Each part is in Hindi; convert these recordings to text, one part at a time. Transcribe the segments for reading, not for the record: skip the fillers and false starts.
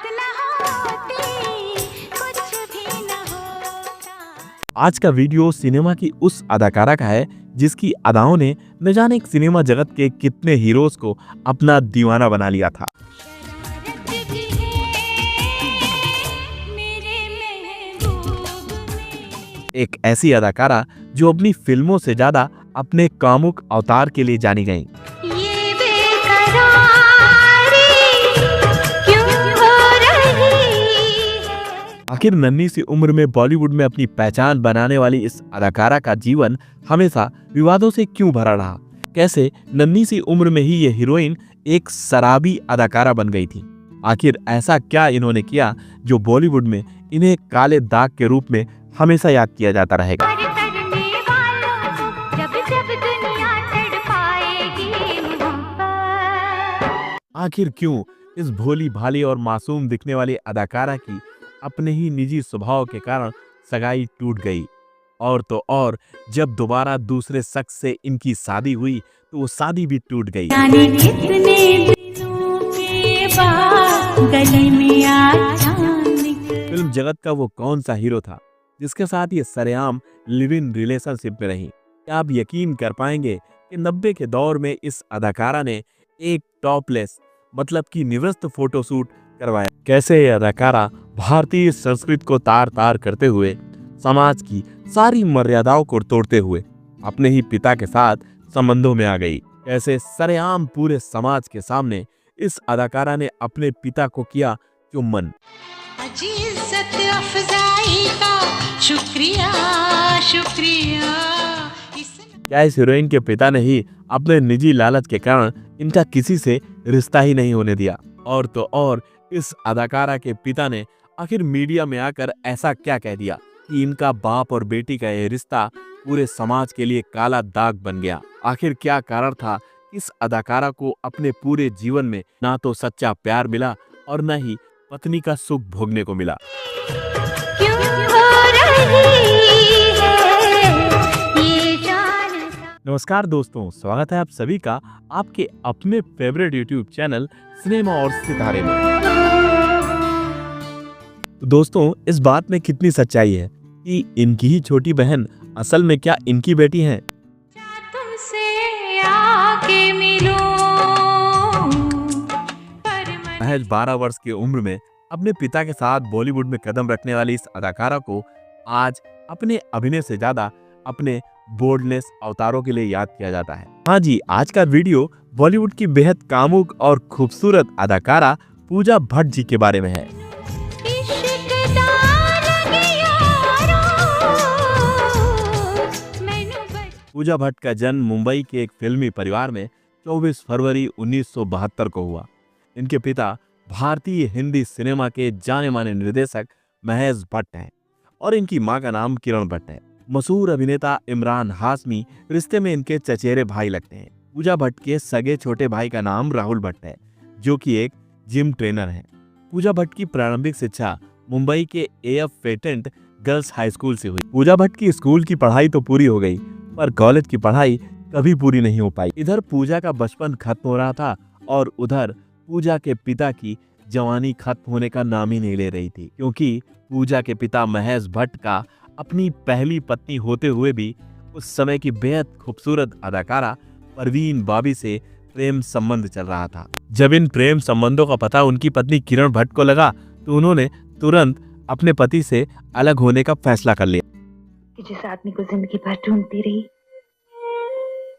न होती कुछ भी न होता। आज का वीडियो सिनेमा की उस अदाकारा का है जिसकी अदाओं ने न जाने सिनेमा जगत के कितने हीरोज को अपना दीवाना बना लिया था। शरारत भी है मेरे महबूब में। एक ऐसी अदाकारा जो अपनी फिल्मों से ज्यादा अपने कामुक अवतार के लिए जानी गईं। ये बेकरारी क्यों हो रही है। आखिर नन्ही सी उम्र में बॉलीवुड में अपनी पहचान बनाने वाली इस अदाकारा का जीवन हमेशा विवादों से क्यों भरा रहा? कैसे नन्ही सी उम्र में ही ये हीरोइन एक शराबी अदाकारा बन गई थी? आखिर ऐसा क्या इन्होंने किया जो बॉलीवुड में इन्हें काले दाग के रूप में हमेशा याद किया जाता रहेगा? और करने वालों को जब जब दुनिया तड़पाएगी मोहब्बत। आखिर क्यों इस भोली भाली और मासूम दिखने वाली अदाकारा की अपने ही निजी स्वभाव के कारण सगाई टूट गई? और तो और जब दोबारा दूसरे शख्स से इनकी शादी हुई तो वो शादी भी टूट गई। जाने कितने दिनों के बाद गली में अचानक। फिल्म जगत का वो कौन सा हीरो था जिसके साथ ये सरेआम लिव इन रिलेशनशिप में रही? क्या आप यकीन कर पाएंगे कि 90 के दौर में इस अदाकारा ने एक टॉपलेस मतलब कि निवृत्त फोटोशूट करवाया? कैसे ये अदाकारा भारतीय संस्कृति को तार तार करते हुए समाज की सारी मर्यादाओं को तोड़ते हुए अपने ही पिता के साथ संबंधों में आ गई? कैसे सरेआम पूरे समाज के सामने इस अदाकारा ने अपने पिता को किया चुम्बन? अजी इज्जत अफजाई का शुक्रिया शुक्रिया। क्या इस हीरोइन के पिता ने ही अपने निजी लालच के कारण इनका किसी से रिश्ता ही नहीं होने दिया? और तो और इस अदाकारा के पिता ने आखिर मीडिया में आकर ऐसा क्या कह दिया कि इनका बाप और बेटी का यह रिश्ता पूरे समाज के लिए काला दाग बन गया? आखिर क्या कारण था इस अदाकारा को अपने पूरे जीवन में ना तो सच्चा प्यार मिला और न ही पत्नी का सुख भोगने को मिला? क्यों हो रही है ये जानना। नमस्कार दोस्तों, स्वागत है आप सभी का आपके अपने फेवरेट यूट्यूब चैनल सिनेमा और सितारे में। तो दोस्तों, इस बात में कितनी सच्चाई है कि इनकी ही छोटी बहन असल में क्या इनकी बेटी है? क्या तुमसे आके मिलूं पर मन। महज 12 वर्ष की उम्र में अपने पिता के साथ बॉलीवुड में कदम रखने वाली इस अदाकारा को आज अपने अभिनय से ज्यादा अपने बोल्डनेस अवतारों के लिए याद किया जाता है। हाँ जी, आज का वीडियो बॉलीवुड की बेहद कामुक और खूबसूरत अदाकारा पूजा भट्ट जी के बारे में है। पूजा भट्ट का जन्म मुंबई के एक फिल्मी परिवार में 24 फरवरी 1972 को हुआ। इनके पिता भारतीय हिंदी सिनेमा के जाने माने निर्देशक महेश भट्ट हैं और इनकी मां का नाम किरण भट्ट है। मशहूर अभिनेता इमरान हाशमी रिश्ते में इनके चचेरे भाई लगते हैं। पूजा भट्ट के सगे छोटे भाई का नाम राहुल भट्ट है जो कि एक जिम ट्रेनर है। पूजा भट्ट की प्रारंभिक शिक्षा मुंबई के AF patent girls high school से हुई। पूजा भट्ट की स्कूल की पढ़ाई तो पूरी हो गई पर कॉलेज की पढ़ाई कभी पूरी नहीं हो पाई। इधर पूजा का बचपन खत्म हो रहा था और उधर पूजा के पिता की जवानी खत्म होने का नाम ही नहीं ले रही थी, क्योंकि पूजा के पिता महेश भट्ट का अपनी पहली पत्नी होते हुए भी उस समय की बेहद खूबसूरत अदाकारा परवीन बाबी से प्रेम संबंध चल रहा था। जब इन प्रेम संबंधों का पता उनकी पत्नी किरण भट्ट को लगा तो उन्होंने तुरंत अपने पति से अलग होने का फैसला कर लिया। कि जिस आदमी को जिंदगी भर ढूंढती रही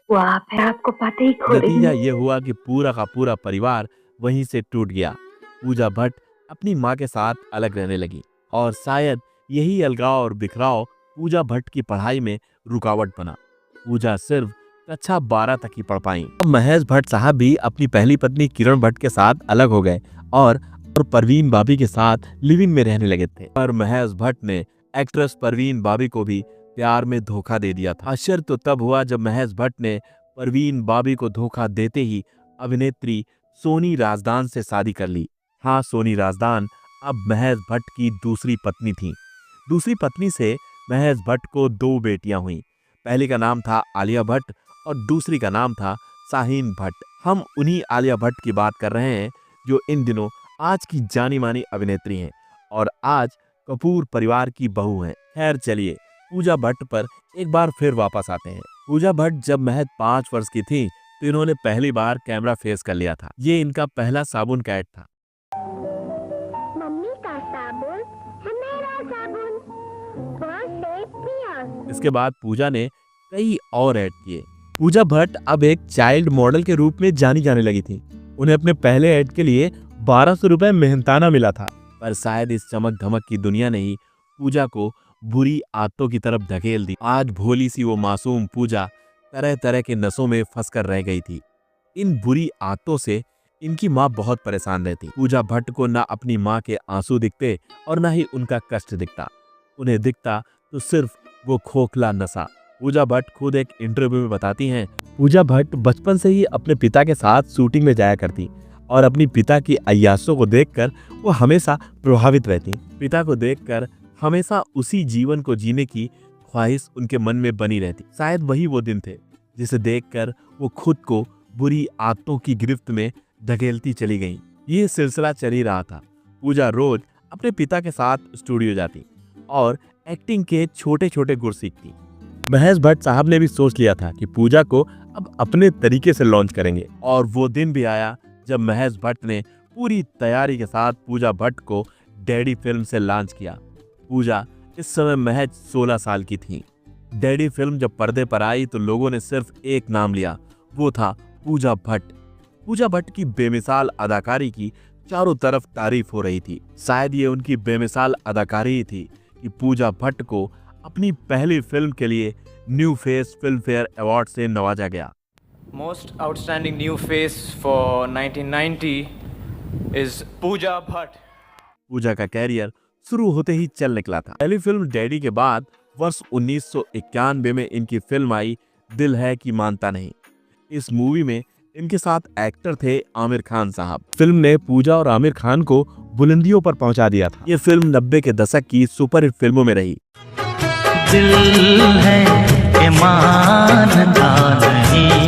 वो आप है, आपको पाते ही खो रही नतीजा हूं। ये हुआ कि पूरा का पूरा परिवार वहीं से टूट गया। पूजा भट्ट अपनी मां के साथ अलग रहने लगी और शायद यही अलगाव और बिखराव पूजा भट्ट की पढ़ाई में रुकावट बना। पूजा सिर्फ कक्षा 12 तक ही पढ़ पाई। महेश भट्ट साहब भी अपनी पहली पत्नी किरण भट्ट के साथ अलग हो गए और परवीन बाबी के साथ लिव इन में रहने लगे थे। पर महेश भट्ट ने एक्ट्रेस परवीन बाबी को भी प्यार में धोखा दे दिया था। आश्चर्य तो तब हुआ जब महेश भट्ट ने परवीन बाबी को धोखा देते ही अभिनेत्री सोनी राजदान से शादी कर ली। हाँ, सोनी राजदान अब महेश भट्ट की दूसरी पत्नी थी। दूसरी पत्नी से महेश भट्ट को 2 बेटियां हुईं। पहली का नाम था आलिया भट्ट और दूसरी का नाम था शाहीन भट्ट। हम उन्हीं आलिया भट्ट की बात कर रहे हैं जो इन दिनों आज की जानी मानी अभिनेत्री हैं और आज कपूर परिवार की बहू हैं। खैर चलिए पूजा भट्ट पर एक बार फिर वापस आते हैं। पूजा भट्ट जब महज 5 वर्ष की थी तो इन्होंने पहली बार कैमरा फेस कर लिया था। ये इनका पहला साबुन का ऐड था। मम्मी का साबुन है मेरा साबुन, बहुत पिया। इसके बाद पूजा ने कई और ऐड किए। पूजा भट्ट अब एक चाइल्ड मॉडल के रूप में जानी जाने लगी थी। उन्हें अपने पहले ऐड के लिए 1200 रुपए मेहनताना मिला था। पर शायद इस चमक धमक की दुनिया ने ही पूजा को बुरी आदतों की तरफ धकेल दी। आज भोली सी वो मासूम पूजा तरह तरह के नशों में फंसकर रह गई थी। इन बुरी आदतों से इनकी माँ बहुत परेशान रहती। पूजा भट्ट को ना अपनी माँ के आंसू दिखते और ना ही उनका कष्ट दिखता। उन्हें दिखता तो सिर्फ वो खोखला नशा। पूजा भट्ट खुद एक इंटरव्यू में बताती हैं, पूजा भट्ट बचपन से ही अपने पिता के साथ शूटिंग में जाया करती और अपनी पिता की अय्याशों को देखकर वो हमेशा प्रभावित रहती। पिता को देखकर हमेशा उसी जीवन को जीने की ख्वाहिश उनके मन में बनी रहती। शायद वही वो दिन थे जिसे देखकर वो खुद को बुरी आदतों की गिरफ्त में धकेलती चली गईं। ये सिलसिला चल ही रहा था। पूजा रोज अपने पिता के साथ स्टूडियो जाती और एक्टिंग के छोटे छोटे गुर सीखती। महेश भट्ट साहब ने भी सोच लिया था कि पूजा को अब अपने तरीके से लॉन्च करेंगे और वो दिन भी आया जब महेश भट्ट ने पूरी तैयारी के साथ पूजा भट्ट को डैडी फिल्म से लॉन्च किया। पूजा इस समय महज 16 साल की थी। डैडी फिल्म जब पर्दे पर आई तो लोगों ने सिर्फ एक नाम लिया, वो था पूजा भट्ट। पूजा भट्ट की बेमिसाल अदाकारी की चारों तरफ तारीफ हो रही थी। शायद ये उनकी बेमिसाल अदाकारी ही थी कि पूजा भट्ट को अपनी पहली फिल्म के लिए new face film fair award से नवाजा गया। Most outstanding new face for 1990 is Pooja Bhatt. पूजा का कैरियर शुरू होते ही चल निकला था। पहली फिल्म डैडी के बाद वर्ष 1991 में इनकी फिल्म आई दिल है कि मानता नहीं। इस मूवी में इनके साथ एक्टर थे आमिर खान साहब। फिल्म ने पूजा और आमिर खान को बुलंदियों पर पहुंचा दिया था। ये फिल्म 90 के दशक की सुपरहिट फिल्मों में रही। दिल है कि मानता नहीं।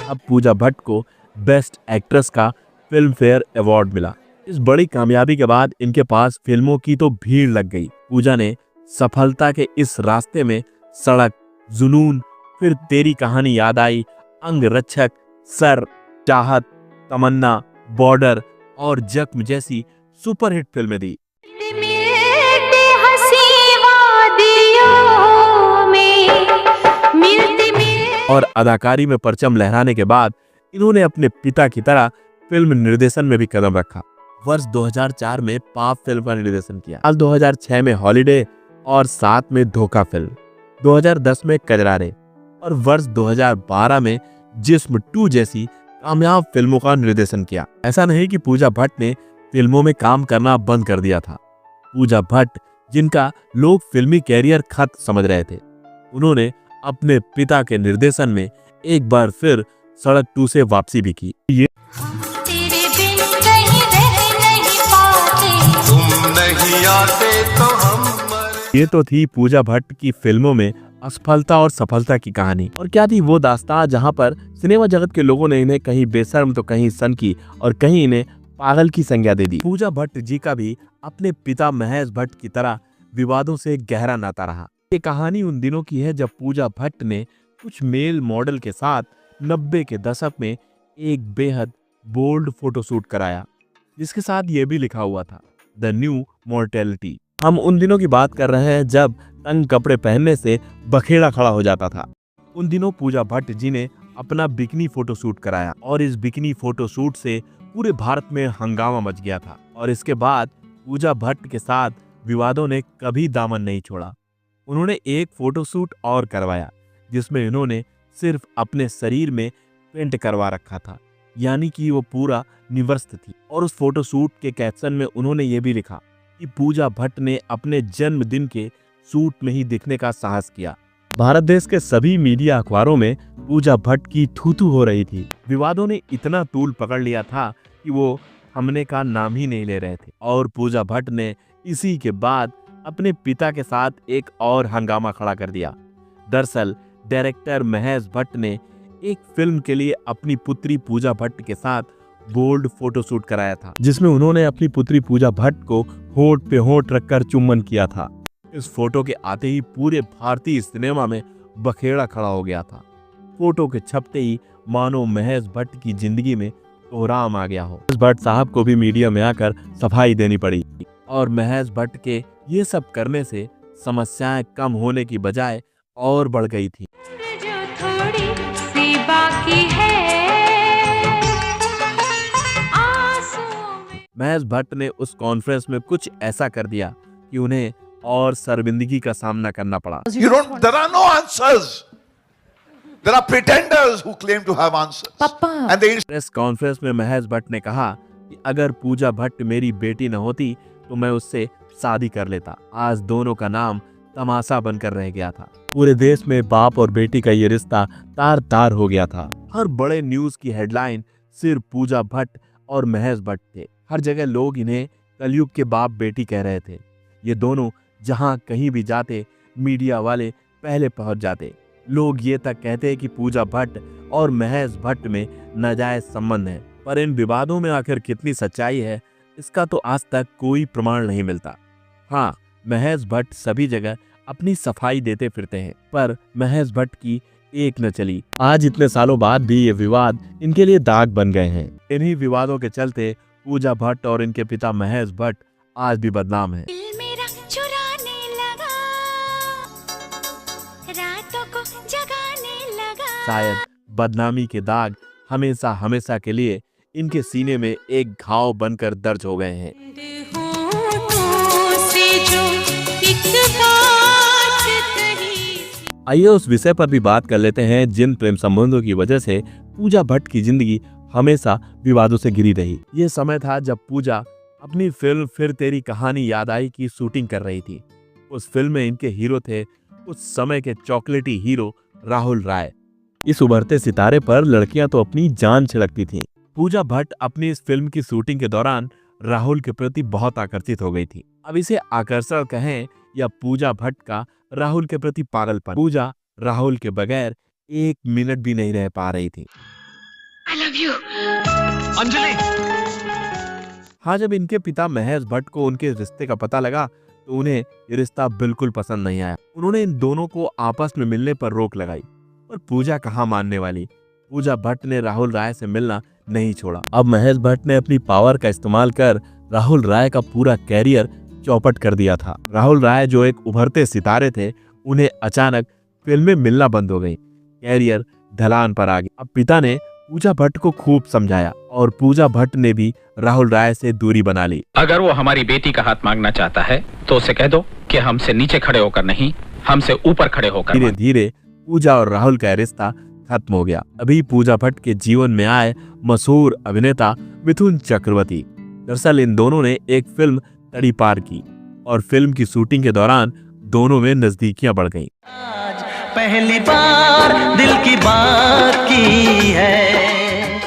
अब पूजा भट्ट को बेस्ट एक्ट्रेस का फिल्म फेयर अवार्ड मिला। इस बड़ी कामयाबी के बाद इनके पास फिल्मों की तो भीड़ लग गई। पूजा ने सफलता के इस रास्ते में सड़क, जुनून, फिर तेरी कहानी याद आई, अंग रक्षक, सर, चाहत, तमन्ना, बॉर्डर और जख्म जैसी सुपरहिट फिल्में दी। मिलते हंसी वादियों में, मिलते और अदाकारी में परचम लहराने के बाद इन्होंने अपने पिता की तरह फिल्म निर्देशन में भी कदम रखा। वर्ष 2004 में पाप फिल्म का निर्देशन किया। साल 2006 में हॉलिडे और 7 में धोखा फिल्म, 2010 में कजरारे और वर्ष 2012 में जिस्म 2 जैसी कामयाब फिल्मों का निर्देशन किया। ऐसा नहीं कि पूजा भट्ट ने फिल्मों में काम करना बंद कर दिया था। पूजा भट्ट, जिनका लोग फिल्मी कैरियर खत्म समझ रहे थे, उन्होंने अपने पिता के निर्देशन में एक बार फिर सड़क 2 से वापसी भी की। ये तेरे बिन कहीं रह नहीं पाते, तुम नहीं आते तो हम मर। ये तो थी पूजा भट्ट की फिल्मों में असफलता और सफलता की कहानी। और क्या थी वो दास्तां जहां पर सिनेमा जगत के लोगों ने इन्हें कहीं बेशर्म तो कहीं सनकी और कहीं इन्हें पागल की संज्ञा दे दी। पूजा भट्ट जी का भी अपने पिता महेश भट्ट की तरह विवादों से गहरा नाता रहा। ये कहानी उन दिनों की है जब पूजा भट्ट ने कुछ मेल मॉडल के साथ 90 के दशक में एक बेहद बोल्ड फोटोशूट कराया, जिसके साथ ये भी लिखा हुआ था, द न्यू मॉर्टेलिटी। हम उन दिनों की बात कर रहे हैं जब तंग कपड़े पहनने से बखेड़ा खड़ा हो जाता था। उन दिनों पूजा भट्ट जी ने अपना बिकनी फोटोशूट कराया और इस बिकनी फोटोशूट से पूरे भारत में हंगामा मच गया था। और इसके बाद पूजा भट्ट के साथ विवादों ने कभी दामन नहीं छोड़ा। उन्होंने एक फोटोशूट और करवाया जिसमें इन्होंने सिर्फ अपने शरीर में पेंट करवा रखा था, यानी कि वो पूरा निवस्त्र थी। और उस फोटोशूट के कैप्शन में उन्होंने ये भी लिखा कि पूजा भट्ट ने अपने जन्मदिन के सूट में ही दिखने का साहस किया। भारत देश के सभी मीडिया अखबारों में पूजा भट्ट की थू-थू हो रही थी। विवादों ने इतना तूल पकड़ लिया था कि वो थमने का नाम ही नहीं ले रहे थे। और पूजा भट्ट ने इसी के बाद अपने पिता के साथ एक और हंगामा खड़ा कर दिया। दरअसल डायरेक्टर महेश भट्ट ने एक फिल्म के लिए अपनी पुत्री पूजा भट्ट के साथ बोल्ड फोटोशूट कराया था, जिसमें उन्होंने अपनी पुत्री पूजा भट्ट को होंठ पे होंठ रखकर चुम्बन किया था। इस फोटो के आते ही पूरे भारतीय सिनेमा में बखेड़ा खड़ा हो गया था। फोटो के छपते ही मानो महेश भट्ट की जिंदगी में कोहराम आ गया हो। महेश भट्ट साहब को भी मीडिया में आकर सफाई देनी पड़ी और महेश भट्ट के ये सब करने से समस्याएं कम होने की बजाय और बढ़ गई थी। जो थोड़ी सी बाकी है आंसुओं में। महेश भट्ट ने उस कॉन्फ्रेंस में कुछ ऐसा कर दिया कि उन्हें और शर्मिंदगी का सामना करना पड़ा। There are no answers. There are pretenders who claim to have answers. And they press conference में महेश भट्ट ने कहा कि अगर पूजा भट्ट मेरी बेटी न होती तो मैं उससे शादी कर लेता। आज दोनों का नाम तमाशा बनकर रह गया था। पूरे देश में बाप और बेटी का ये रिश्ता तार तार हो गया था। हर बड़े न्यूज की हेडलाइन सिर्फ पूजा भट्ट और महेश भट्ट थे। हर जगह लोग इन्हें कलयुग के बाप बेटी कह रहे थे। ये दोनों जहां कहीं भी जाते मीडिया वाले पहले पहुंच जाते। लोग ये तक कहते कि पूजा भट्ट और महेश भट्ट में नाजायज संबंध है, पर इन विवादों में आखिर कितनी सच्चाई है इसका तो आज तक कोई प्रमाण नहीं मिलता। हाँ, महेश भट्ट सभी जगह अपनी सफाई देते फिरते हैं, पर महेश भट्ट की एक न चली। आज इतने सालों बाद भी ये विवाद इनके लिए दाग बन गए हैं। इन्हीं विवादों के चलते पूजा भट्ट और इनके पिता महेश भट्ट आज भी बदनाम हैं। दिल मेरा चुराने लगा रातों को जगाने लगा। शायद बदनामी के दाग हमेशा हमेशा के लिए इनके सीने में एक घाव बनकर दर्ज हो गए हैं। आइए उस विषय पर भी बात कर लेते हैं जिन प्रेम संबंधों की वजह से पूजा भट्ट की जिंदगी हमेशा विवादों से घिरी रही। ये समय था जब पूजा अपनी फिल्म फिर तेरी कहानी याद आई की शूटिंग कर रही थी। उस फिल्म में इनके हीरो थे उस समय के चॉकलेटी हीरो राहुल राय। इस उभरते सितारे पर लड़कियां तो अपनी जान छिड़कती थीं। पूजा भट्ट अपनी इस फिल्म की शूटिंग के दौरान राहुल के प्रति बहुत आकर्षित हो गई थी। अब इसे आकर्षण कहें या पूजा भट्ट का राहुल के प्रति पागलपन। पूजा राहुल के बगैर एक मिनट भी नहीं रह पा रही थी। I love you. अंजलि, हाँ, जब इनके पिता महेश भट्ट को उनके रिश्ते का पता लगा तो उन्हें ये रिश्ता बिल्कुल पसंद नहीं आया। उन्होंने इन दोनों को आपस में मिलने पर रोक लगाई, पर पूजा कहाँ मानने वाली। पूजा भट्ट ने राहुल राय से मिलना नहीं छोड़ा। अब महेश भट्ट ने अपनी पावर का इस्तेमाल कर राहुल राय का पूरा कैरियर चौपट कर दिया था। राहुल राय जो एक उभरते सितारे थे, उन्हें अचानक फिल्में मिलना बंद हो गई। कैरियर ढलान पर आ गया। अब पिता ने पूजा भट्ट को खूब समझाया और पूजा भट्ट ने भी राहुल राय से दूरी बना ली। अगर वो हमारी बेटी का हाथ मांगना चाहता है तो उसे कह दो कि हमसे नीचे खड़े होकर नहीं, हमसे ऊपर खड़े होकर। धीरे धीरे पूजा और राहुल का रिश्ता खत्म हो गया। अभी पूजा भट्ट के जीवन में आए मशहूर अभिनेता मिथुन चक्रवर्ती। दरअसल इन दोनों ने एक फिल्म तड़ी पार की और फिल्म की शूटिंग के दौरान दोनों में नजदीकियां बढ़ गईं। पहली बार दिल की बात की है।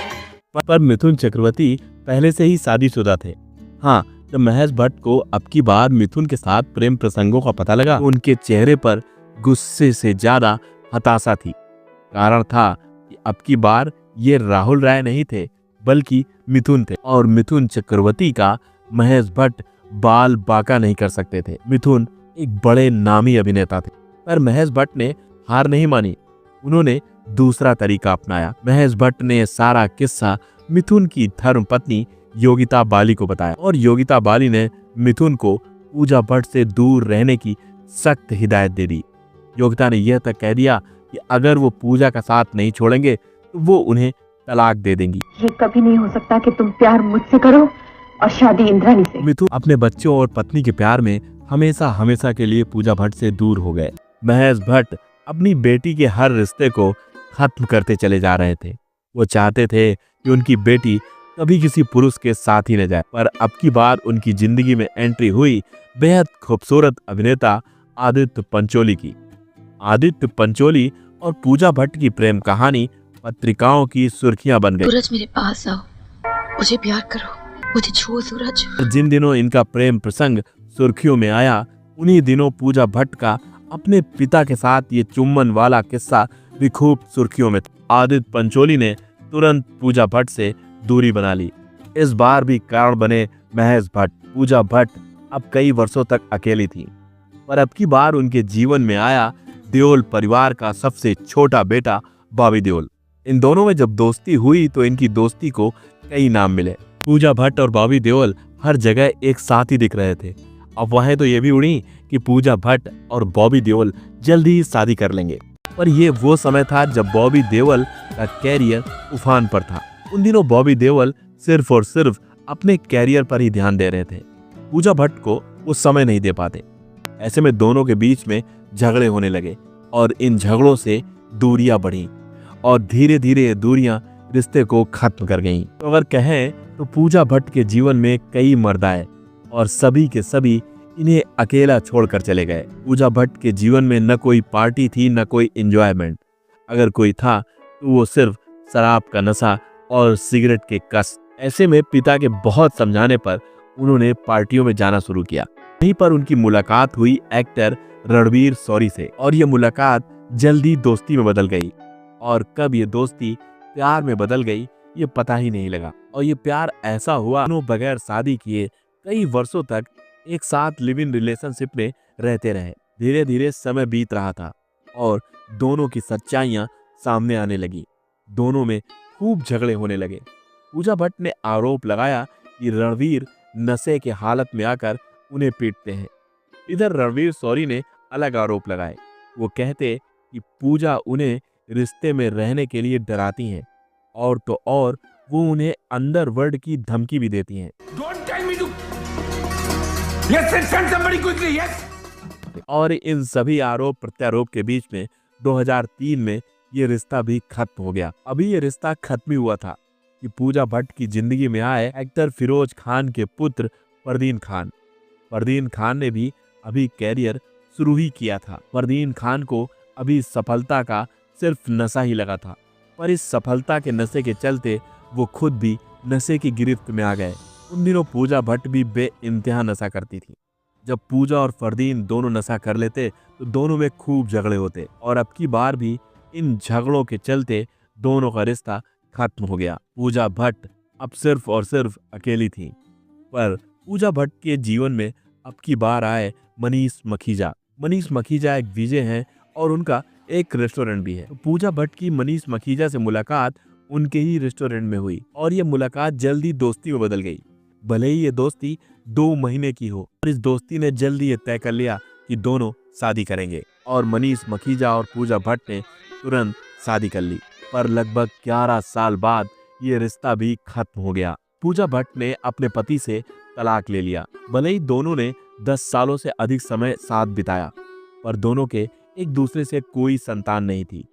पर मिथुन चक्रवर्ती पहले से ही शादीशुदा थे। हाँ, जब महेश भट्ट को अब की बार मिथुन के साथ प्रेम प्रसंगों का पता लगा तो उनके चेहरे पर गुस्से से ज्यादा हताशा थी। कारण था कि अब की बार ये राहुल राय नहीं थे बल्कि मिथुन थे और मिथुन चक्रवर्ती का महेश भट्ट बाल बाका नहीं कर सकते थे। मिथुन एक बड़े नामी अभिनेता थे, पर महेश भट्ट ने हार नहीं मानी। उन्होंने दूसरा तरीका अपनाया। महेश भट्ट ने सारा किस्सा मिथुन की धर्म पत्नी योगिता बाली को बताया और योगिता बाली ने मिथुन को पूजा भट्ट से दूर रहने की सख्त हिदायत दे दी। योगिता ने यह तक कह दिया कि अगर वो पूजा का साथ नहीं छोड़ेंगे तो वो उन्हें तलाक दे देंगी। ये कभी नहीं हो सकता कि तुम प्यार मुझसे करो और शादी इंद्राणी से। मिथुन अपने बच्चों और पत्नी के प्यार में हमेशा हमेशा के लिए पूजा भट्ट से दूर हो गए। महेश भट्ट अपनी बेटी के हर रिश्ते को खत्म करते चले जा रहे थे। वो चाहते थे कि उनकी बेटी कभी किसी पुरुष के साथ ही न जाए, पर अब की बार उनकी जिंदगी में एंट्री हुई बेहद खूबसूरत अभिनेता आदित्य पंचोली की। आदित्य पंचोली और पूजा भट्ट की प्रेम कहानी पत्रिकाओं की सुर्खियां बन गई। सूरज मेरे पास आओ, मुझे प्यार करो, मुझे छुओ सूरज। जिन दिनों इनका प्रेम प्रसंग सुर्खियों में आया, उन्हीं दिनों पूजा भट्ट का अपने पिता के साथ ये चुम्बन वाला किस्सा भी खूब सुर्खियों में था। आदित्य पंचोली ने तुरंत पूजा भट्ट से दूरी बना ली। इस बार भी कारण बने महेश भट्ट। पूजा भट्ट अब कई वर्षों तक अकेली थी, पर अब की बार उनके जीवन में आया देओल परिवार का सबसे छोटा बेटा बॉबी देओल। इन दोनों में जब दोस्ती हुई तो इनकी दोस्ती को कई नाम मिले। पूजा भट्ट और बॉबी देओल हर जगह एक साथ ही दिख रहे थे। अफवाहें तो ये भी उड़ी कि पूजा भट्ट और बॉबी देओल जल्दी ही शादी कर लेंगे, पर यह वो समय था जब बॉबी देओल का कैरियर उफान पर था। उन दिनों बॉबी देओल सिर्फ और सिर्फ अपने कैरियर पर ही ध्यान दे रहे थे, पूजा भट्ट को वो समय नहीं दे पाते। ऐसे में दोनों के बीच में झगड़े होने लगे और इन झगड़ों से दूरियां बढ़ी और धीरे धीरे ये दूरियां रिश्ते को खत्म कर गईं। तो अगर कहें तो पूजा भट्ट के जीवन में कई मर्द आए और सभी के सभी इन्हें अकेला छोड़कर चले गए। पूजा भट्ट के जीवन में न कोई पार्टी थी, न कोई एंजॉयमेंट। अगर कोई था तो वो सिर्फ शराब का नशा और सिगरेट के कस। ऐसे में पिता के बहुत समझाने पर उन्होंने पार्टियों में जाना शुरू किया। वहीं पर उनकी मुलाकात हुई एक्टर रणवीर शौरी से और ये मुलाकात जल्दी दोस्ती में बदल गई। और कब ये दोस्ती प्यार में बदल गई ये पता ही नहीं लगा। और ये प्यार ऐसा हुआ दोनों बगैर शादी किए कई वर्षों तक एक साथ लिव इन रिलेशनशिप में रहते रहे। धीरे धीरे समय बीत रहा था और दोनों की सच्चाइयां सामने आने लगी। दोनों में खूब झगड़े होने लगे। पूजा भट्ट ने आरोप लगाया कि रणवीर नशे के हालत में आकर उन्हें पीटते हैं। इधर रणवीर शौरी ने अलग आरोप लगाए। वो कहते कि पूजा उन्हें रिश्ते में रहने के लिए डराती हैं और तो और वो उन्हें अंडरवर्ल्ड की धमकी भी देती हैं। और इन सभी आरोप प्रत्यारोप के बीच में 2003 में ये रिश्ता भी खत्म हो गया। अभी ये रिश्ता खत्म ही हुआ था कि पूजा भट्ट की जिंदगी में आए एक्टर फिरोज खान के पुत्र फरदीन खान। फरदीन खान ने भी अभी कैरियर शुरू ही किया था। फरदीन खान को अभी सफलता का सिर्फ नशा ही लगा था, पर इस सफलता के नशे के चलते वो खुद भी नशे की गिरफ्त में आ गए। उन दिनों पूजा भट्ट भी बेइंतहा नशा करती थी। जब पूजा और फरदीन दोनों नशा कर लेते तो दोनों में खूब झगड़े होते और अब की बार भी इन झगड़ों के चलते दोनों का रिश्ता खत्म हो गया। पूजा भट्ट अब सिर्फ और सिर्फ अकेली थी। पर पूजा भट्ट के जीवन में अब की बार आए मनीष मखीजा। मनीष मखीजा एक विजय हैं और उनका एक रेस्टोरेंट भी है। तो पूजा भट्ट की मनीष मखीजा से मुलाकात उनके ही रेस्टोरेंट में हुई और ये मुलाकात जल्दी दोस्ती में बदल गई। भले ही ये दोस्ती 2 महीने की हो, और इस दोस्ती ने जल्दी ये तय कर लिया कि दोनों शादी करेंगे और मनीष मखीजा और पूजा भट्ट ने तुरंत शादी कर ली। पर लगभग 11 साल बाद ये रिश्ता भी खत्म हो गया। पूजा भट्ट ने अपने पति से तलाक ले लिया। भले ही दोनों ने 10 सालों से अधिक समय साथ बिताया, पर दोनों के एक दूसरे से कोई संतान नहीं थी।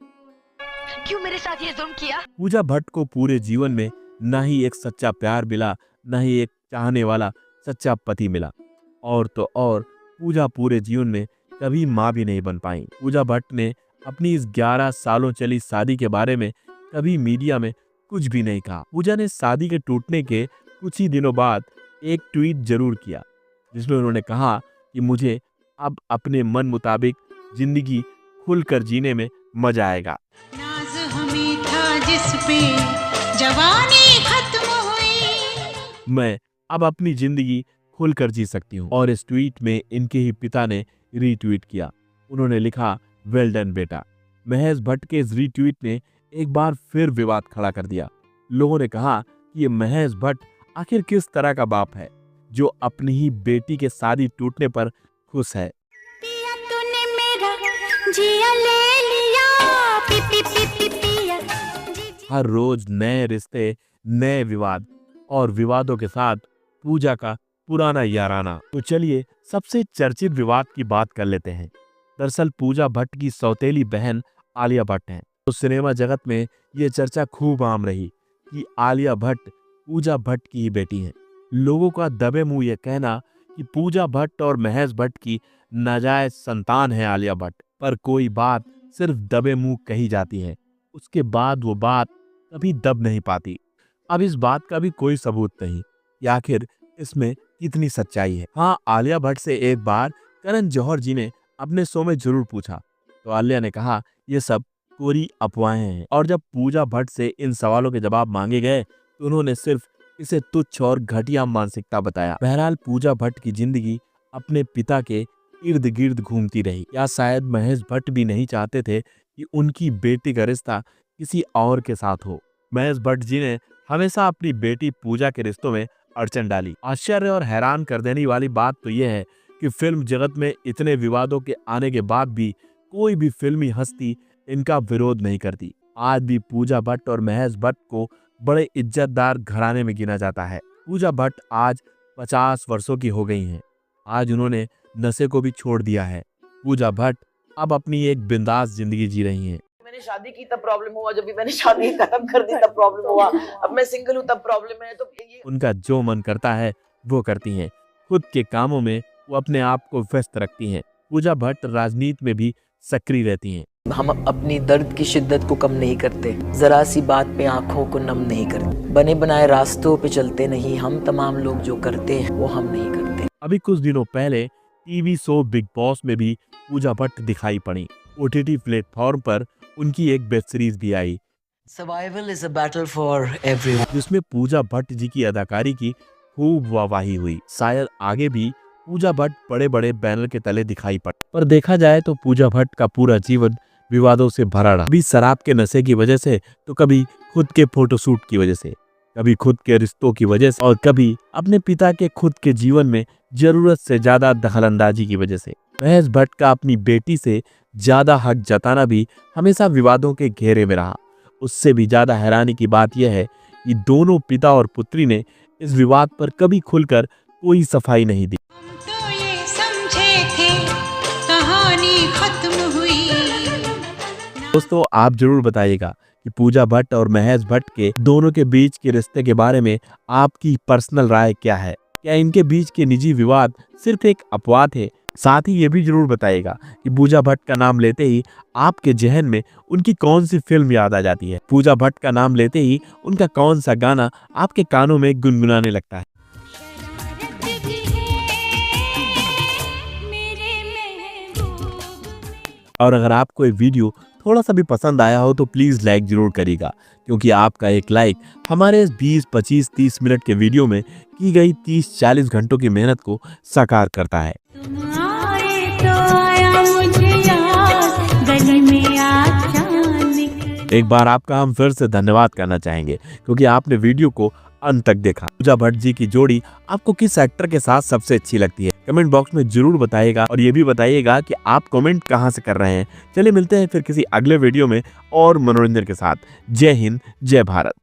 क्यों मेरे साथ ये जुल्म किया? पूजा भट्ट को पूरे जीवन में न ही एक सच्चा प्यार मिला, न ही एक चाहने वाला सच्चा पति मिला, और तो और पूजा पूरे जीवन में कभी माँ भी नहीं बन पाई। पूजा भट्ट ने अपनी इस 11 सालों चली शादी के बारे में कभी मीडिया में कुछ भी नहीं कहा। पूजा ने शादी के टूटने के कुछ ही दिनों बाद एक ट्वीट जरूर किया, जिसमें उन्होंने कहा कि मुझे अब अपने मन मुताबिक जिंदगी खुलकर जीने में मजा आएगा। नाज हमें था जिस पे जवानी खत्म हुई, मैं अब अपनी जिंदगी खुलकर जी सकती हूँ। और इस ट्वीट में इनके ही पिता ने रीट्वीट किया। उन्होंने लिखा, वेल डन बेटा। महेश भट्ट के इस रीट्वीट ने एक बार फिर विवाद खड़ा कर दिया। लोगों ने कहा कि ये महेश भट्ट आखिर किस तरह का बाप है जो अपनी ही बेटी के शादी टूटने पर खुश है। पिया तूने मेरा जिया ले लिया, पी पी पी पी पिया। हर रोज नए रिश्ते, नए विवाद और विवादों के साथ पूजा का पुराना याराना। तो चलिए सबसे चर्चित विवाद की बात कर लेते हैं। दरअसल पूजा भट्ट की सौतेली बहन आलिया भट्ट हैं। तो सिनेमा जगत में ये चर्चा खूब आम रही कि आलिया भट्ट पूजा भट्ट की ही बेटी हैं। लोगों का दबे मुंह ये कहना कि पूजा भट्ट और महेश भट्ट की नाजायज संतान है आलिया भट्ट। पर कोई बात सिर्फ दबे मुंह कही जाती है, उसके बाद वो बात कभी दब नहीं पाती। अब इस बात का भी कोई सबूत नहीं कि आखिर इसमें कितनी सच्चाई है। हाँ, आलिया भट्ट से एक बार करण जौहर जी ने अपने शो में जरूर पूछा तो आलिया ने कहा ये सब पूरी अफवाहें हैं। और जब पूजा भट्ट से इन सवालों के जवाब मांगे गए तो तो उन्होंने सिर्फ इसे तुच्छ और घटिया मानसिकता बताया। बहरहाल पूजा भट्ट की जिंदगी अपने पिता के इर्द गिर्द घूमती रही। या शायद महेश भट्ट भी नहीं चाहते थे कि उनकी बेटी का रिश्ता किसी और के साथ हो। महेश भट्ट जी ने हमेशा अपनी बेटी पूजा के रिश्तों में अड़चन डाली। आश्चर्य और हैरान कर देने वाली बात तो यह है कि फिल्म जगत में इतने विवादों के आने के बाद भी कोई भी फिल्मी हस्ती इनका विरोध नहीं करती। आज भी पूजा भट्ट और महेश भट्ट को बड़े इज्जतदार घराने में गिना जाता है। पूजा भट्ट आज 50 वर्षों की हो गई हैं। आज उन्होंने नशे को भी छोड़ दिया है। पूजा भट्ट अब अपनी एक बिंदास जिंदगी जी रही हैं। मैंने शादी की तब प्रॉब्लम हुआ, जब भी मैंने शादी खत्म कर दी तब प्रॉब्लम हुआ, अब मैं सिंगल हूँ तब प्रॉब्लम है। तो ये उनका जो मन करता है वो करती हैं। खुद के कामों में वो अपने आप को व्यस्त रखती हैं। पूजा भट्ट राजनीति में भी सक्रिय रहती हैं। हम अपनी दर्द की शिद्दत को कम नहीं करते, जरा सी बात पे आंखों को नम नहीं करते, बने बनाए रास्तों पे चलते नहीं, हम तमाम लोग जो करते हैं वो हम नहीं करते। अभी कुछ दिनों पहले टीवी शो बिग बॉस में भी पूजा भट्ट दिखाई पड़ी। OTT प्लेटफॉर्म पर उनकी एक वेब सीरीज भी आई, survival is a battle for everyone, जिसमें पूजा भट्ट जी की अदाकारी की खूब वाहवाही हुई। शायद आगे भी पूजा भट्ट बड़े बड़े बैनर के तले दिखाई पड़े, पर देखा जाए तो पूजा भट्ट का पूरा जीवन विवादों से भरा रहा। कभी शराब के नशे की वजह से, तो कभी खुद के फोटोशूट की वजह से, कभी खुद के रिश्तों की वजह से, और कभी अपने पिता के खुद के जीवन में जरूरत से ज्यादा दखलंदाजी की वजह से। महेश भट्ट का अपनी बेटी से ज्यादा हक जताना भी हमेशा विवादों के घेरे में रहा। उससे भी ज्यादा हैरानी की बात यह है कि दोनों पिता और पुत्री ने इस विवाद पर कभी खुलकर कोई सफाई नहीं दी। तो ये समझे थे कहानी खत्म हुई। दोस्तों, आप जरूर बताइएगा कि पूजा भट्ट और महेश भट्ट के दोनों के बीच के रिश्ते के बारे में आपकी पर्सनल राय क्या है। क्या इनके बीच के निजी विवाद सिर्फ एक अपवाद है? साथ ही ये भी जरूर बताइएगा कि पूजा भट्ट का नाम लेते ही आपके जहन में उनकी कौन सी फिल्म याद आ जाती है। पूजा भट्ट का नाम लेते ही उनका कौन सा गाना आपके कानों में गुनगुनाने लगता है। और अगर आपको ये वीडियो थोड़ा सा भी पसंद आया हो तो प्लीज़ लाइक जरूर करिएगा, क्योंकि आपका एक लाइक हमारे इस 20, 25, 30 मिनट के वीडियो में की गई 30-40 घंटों की मेहनत को साकार करता है। एक बार आपका हम फिर से धन्यवाद करना चाहेंगे, क्योंकि आपने वीडियो को अंत तक देखा। पूजा भट्ट जी की जोड़ी आपको किस एक्टर के साथ सबसे अच्छी लगती है? कमेंट बॉक्स में जरूर बताइएगा, और ये भी बताइएगा कि आप कमेंट कहां से कर रहे हैं। चलिए मिलते हैं फिर किसी अगले वीडियो में और मनोरंजन के साथ। जय हिंद, जय भारत।